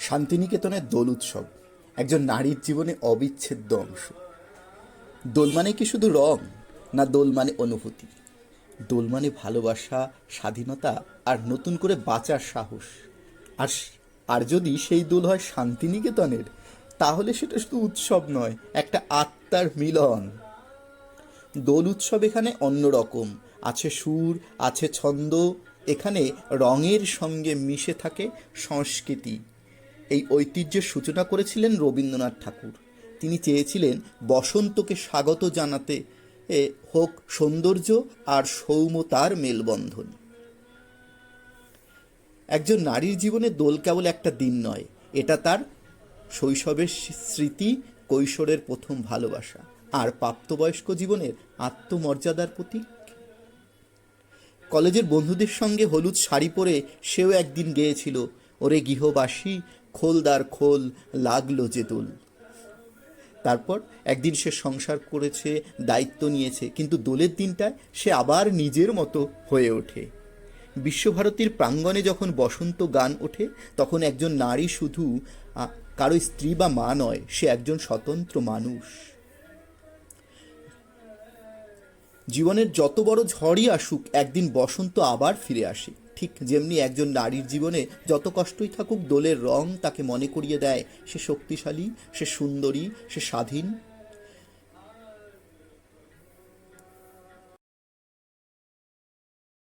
শান্তিনিকেতনের দোল উৎসব একজন নারীর জীবনে অবিচ্ছেদ্য অংশ। দোল মানে কি শুধু রং, না দোল মানে অনুভূতি। দোল মানে ভালোবাসা, স্বাধীনতা আর নতুন করে বাঁচার সাহস। আর আর যদি সেই দোল হয় শান্তিনিকেতনের, তাহলে সেটা শুধু উৎসব নয়, একটা আত্মার মিলন। দোল উৎসব এখানে অন্যরকম। আছে সুর, আছে ছন্দ, এখানে রঙের সঙ্গে মিশে থাকে সংস্কৃতি। এই ঐতিহ্যের সূচনা করেছিলেন রবীন্দ্রনাথ ঠাকুর। তিনি চেয়েছিলেন বসন্তকে স্বাগত জানাতে হোক সৌন্দর্য আর সৌম্যতার মেলবন্ধন। একজন নারীর জীবনে দোল কেবল একটা দিন নয়, এটা তার শৈশবের স্মৃতি, কৈশোরের প্রথম ভালোবাসা আর প্রাপ্তবয়স্ক জীবনের আত্মমর্যাদার প্রতীক। কলেজের বন্ধুদের সঙ্গে হলুদ শাড়ি পরে সেও একদিন গেয়েছিল, ওরে গৃহবাসী খোলদার খোল, লাগলো যে দোল। তারপর একদিন সে সংসার করেছে, দায়িত্ব নিয়েছে, কিন্তু দোলের দিনটায় সে আবার নিজের মতো হয়ে ওঠে। বিশ্বভারতীর প্রাঙ্গণে যখন বসন্ত গান ওঠে, তখন একজন নারী শুধু কারো স্ত্রী বা মা নয়, সে একজন স্বতন্ত্র মানুষ। জীবনের যত বড় ঝড়ই আসুক, একদিন বসন্ত আবার ফিরে আসে। ঠিক যেমনি একজন নারীর জীবনে যত কষ্টই থাকুক, দোলের রং তাকে মনে করিয়ে দেয় সে শক্তিশালী, সে সুন্দরী, সে স্বাধীন।